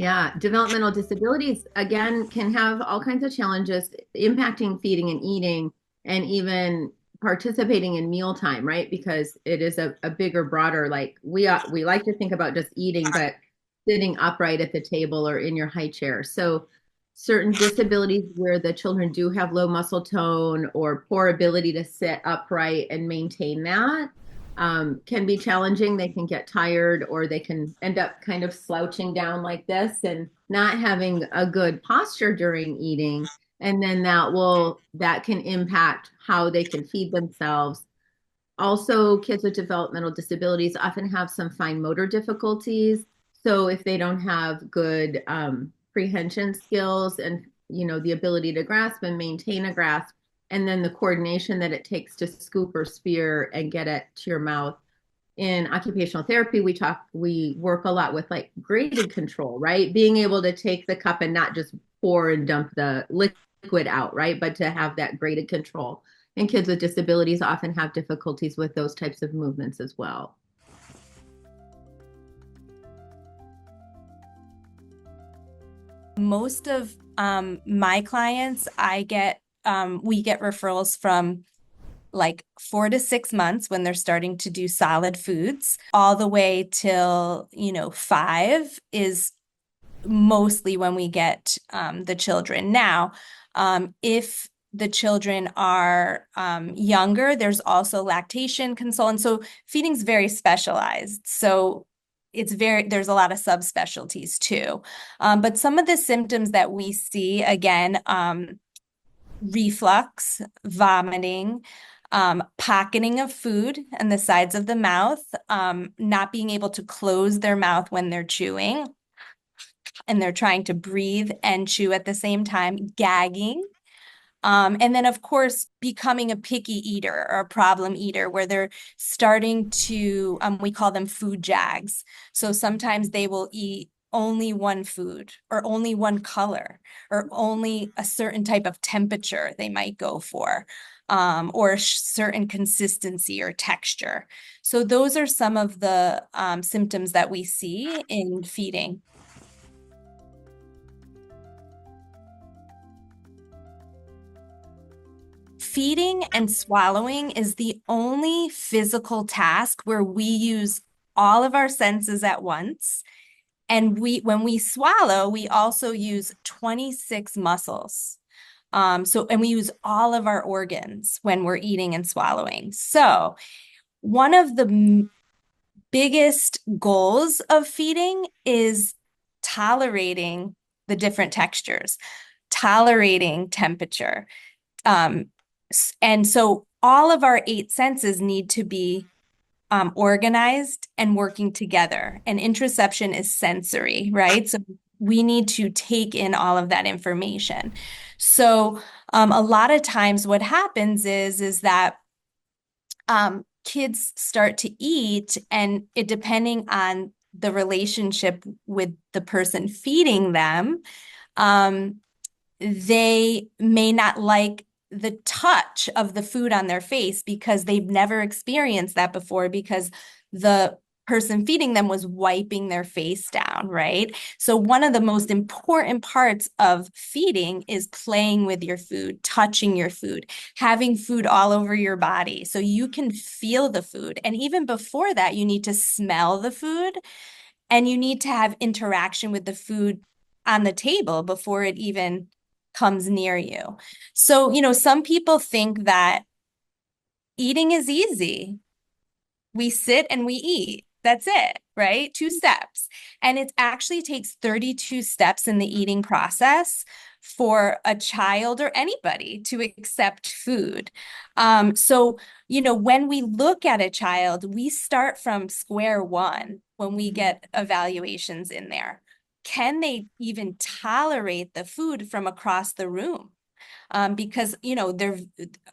Yeah, developmental disabilities, again, can have all kinds of challenges impacting feeding and eating and even participating in mealtime, right? Because it is a bigger, broader, like we like to think about just eating, but sitting upright at the table or in your high chair. So certain disabilities where the children do have low muscle tone or poor ability to sit upright and maintain that can be challenging. They can get tired or they can end up kind of slouching down like this and not having a good posture during eating. And then that can impact how they can feed themselves. Also, kids with developmental disabilities often have some fine motor difficulties. So if they don't have good prehension skills and the ability to grasp and maintain a grasp, and then the coordination that it takes to scoop or spear and get it to your mouth. In occupational therapy, we work a lot with like graded control, right? Being able to take the cup and not just pour and dump the liquid out, right? But to have that graded control. And kids with disabilities often have difficulties with those types of movements as well. Most of my clients, we get referrals from like 4 to 6 months when they're starting to do solid foods, all the way till, 5 is mostly when we get the children. Now, if the children are younger, there's also lactation consultants. So feeding's very specialized. So there's a lot of subspecialties too. But some of the symptoms that we see, again, reflux, vomiting, pocketing of food in the sides of the mouth, not being able to close their mouth when they're chewing, and they're trying to breathe and chew at the same time, gagging. And then, of course, becoming a picky eater or a problem eater, where they're starting to, we call them food jags. So sometimes they will eat only one food or only one color or only a certain type of temperature they might go for, or a certain consistency or texture. So those are some of the symptoms that we see in feeding. Feeding and swallowing is the only physical task where we use all of our senses at once. And when we swallow, we also use 26 muscles. And we use all of our organs when we're eating and swallowing. So one of the biggest goals of feeding is tolerating the different textures, tolerating temperature. Um, and so all of our 8 senses need to be organized and working together. And interoception is sensory, right? So we need to take in all of that information. So a lot of times what happens is that kids start to eat, and it depending on the relationship with the person feeding them, they may not like the touch of the food on their face because they've never experienced that before, because the person feeding them was wiping their face down, right? So one of the most important parts of feeding is playing with your food, touching your food, having food all over your body so you can feel the food. And even before that, you need to smell the food, and you need to have interaction with the food on the table before it even comes near you. So, some people think that eating is easy. We sit and we eat. That's it, right? 2 steps. And it actually takes 32 steps in the eating process for a child or anybody to accept food. When we look at a child, we start from square one when we get evaluations in there. Can they even tolerate the food from across the room? Because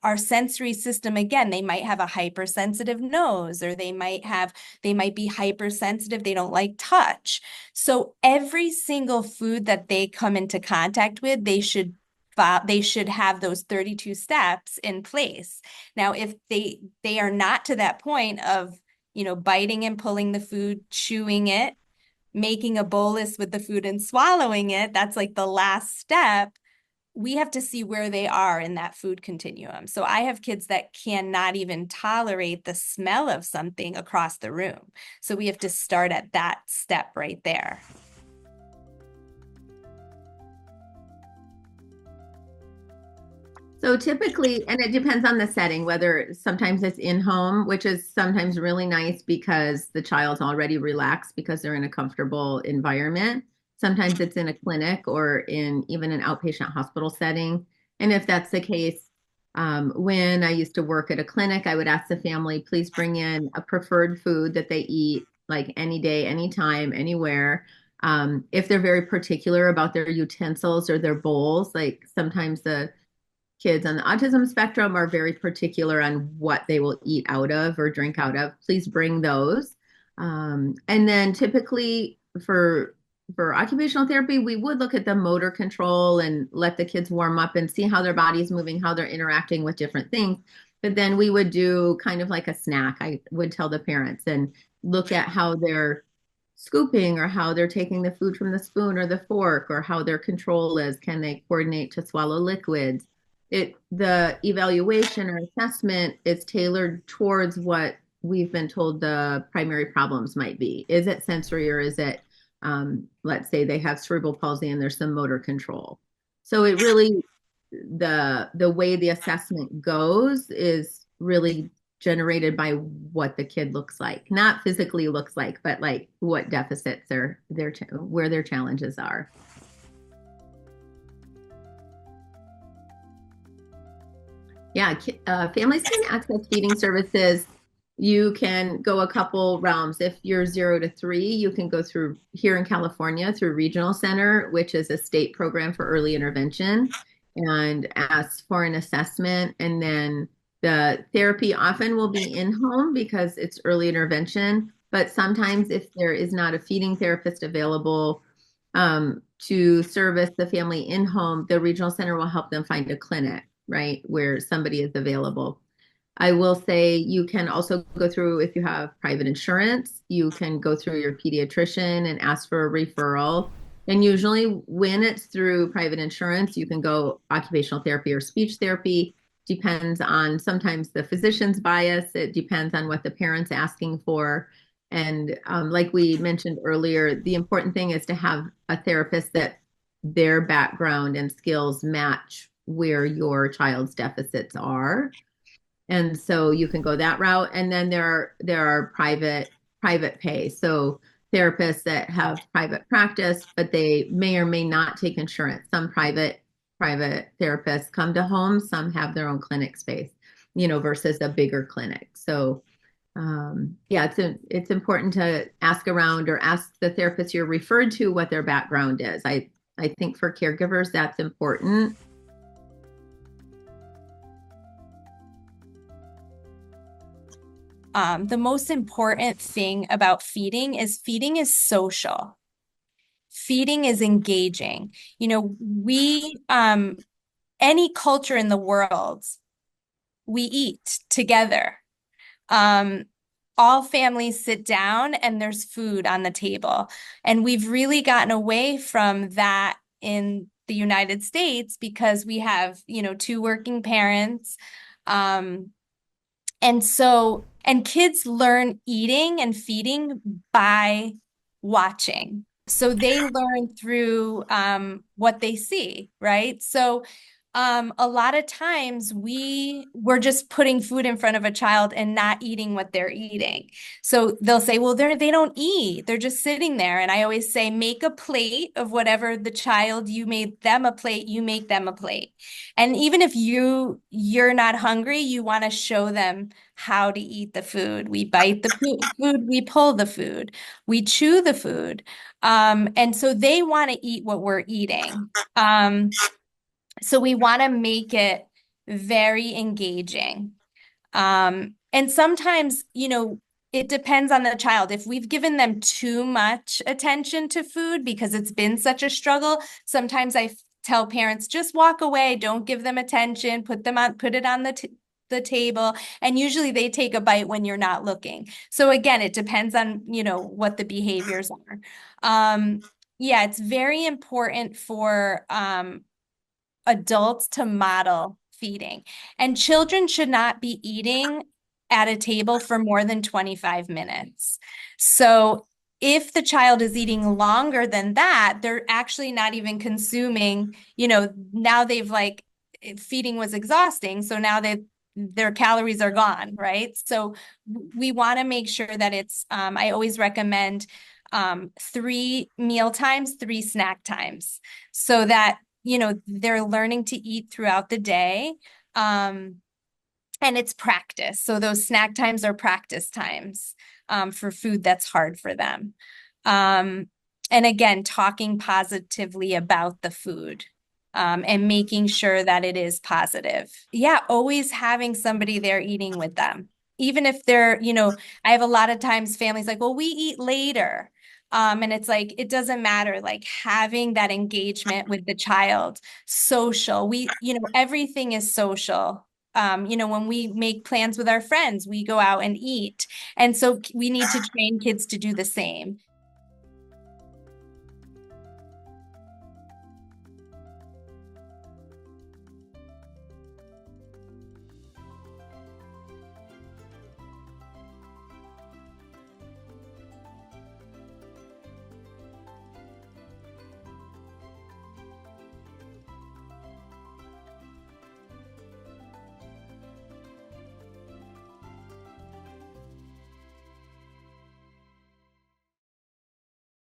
our sensory system, again, they might have a hypersensitive nose, or they might be hypersensitive, they don't like touch. So every single food that they come into contact with, they should have those 32 steps in place. Now, if they are not to that point of biting and pulling the food, chewing it, making a bolus with the food and swallowing it, that's like the last step. We have to see where they are in that food continuum. So I have kids that cannot even tolerate the smell of something across the room. So we have to start at that step right there. So typically, and it depends on the setting, whether sometimes it's in home, which is sometimes really nice because the child's already relaxed because they're in a comfortable environment. Sometimes it's in a clinic or in even an outpatient hospital setting. And if that's the case, when I used to work at a clinic, I would ask the family, please bring in a preferred food that they eat like any day, anytime, anywhere. If they're very particular about their utensils or their bowls, like sometimes the kids on the autism spectrum are very particular on what they will eat out of or drink out of. Please bring those. And then typically for occupational therapy, we would look at the motor control and let the kids warm up and see how their body's moving, how they're interacting with different things. But then we would do kind of like a snack, I would tell the parents, and look at how they're scooping or how they're taking the food from the spoon or the fork or how their control is. Can they coordinate to swallow liquids? The evaluation or assessment is tailored towards what we've been told the primary problems might be. Is it sensory or is it, let's say they have cerebral palsy and there's some motor control. So it really, the way the assessment goes is really generated by what the kid looks like, not physically looks like, but like what deficits are where their challenges are. Yeah, families can access feeding services. You can go a couple realms. If you're 0 to 3, you can go through here in California through Regional Center, which is a state program for early intervention, and ask for an assessment. And then the therapy often will be in home because it's early intervention. But sometimes, if there is not a feeding therapist available to service the family in home, the Regional Center will help them find a clinic, right, where somebody is available. I will say you can also go through, if you have private insurance, you can go through your pediatrician and ask for a referral. And usually when it's through private insurance, you can go occupational therapy or speech therapy. Depends on sometimes the physician's bias. It depends on what the parent's asking for. And like we mentioned earlier, the important thing is to have a therapist that their background and skills match where your child's deficits are. And so you can go that route. And then there are private pay. So therapists that have private practice, but they may or may not take insurance. Some private therapists come to home, some have their own clinic space, versus a bigger clinic. So yeah, it's important to ask around or ask the therapist you're referred to what their background is. I think for caregivers, that's important. The most important thing about feeding is social. Feeding is engaging. Any culture in the world, we eat together. All families sit down and there's food on the table. And we've really gotten away from that in the United States because we have, 2 working parents. And kids learn eating and feeding by watching. So they learn through what they see, right? So a lot of times we're just putting food in front of a child and not eating what they're eating. So they'll say, well, they don't eat. They're just sitting there. And I always say, make a plate of whatever the child, you made them a plate, you make them a plate. And even if you're not hungry, you want to show them how to eat the food. We bite the food, we pull the food, we chew the food. And so they want to eat what we're eating. So we want to make it very engaging. And sometimes, it depends on the child. If we've given them too much attention to food because it's been such a struggle, sometimes I tell parents, just walk away, don't give them attention, put it on the the table, and usually they take a bite when you're not looking. So again, it depends on, what the behaviors are. Yeah, it's very important for adults to model feeding. And children should not be eating at a table for more than 25 minutes. So if the child is eating longer than that, they're actually not even consuming, now they've like feeding was exhausting. So now their calories are gone, right? So we want to make sure that I always recommend 3 meal times, 3 snack times, so that they're learning to eat throughout the day. And it's practice. So those snack times are practice times for food that's hard for them. And again, talking positively about the food and making sure that it is positive. Yeah, always having somebody there eating with them. Even if I have a lot of times families like, well, we eat later. And it's like, it doesn't matter, like having that engagement with the child, social. Everything is social. When we make plans with our friends, we go out and eat. And so we need to train kids to do the same.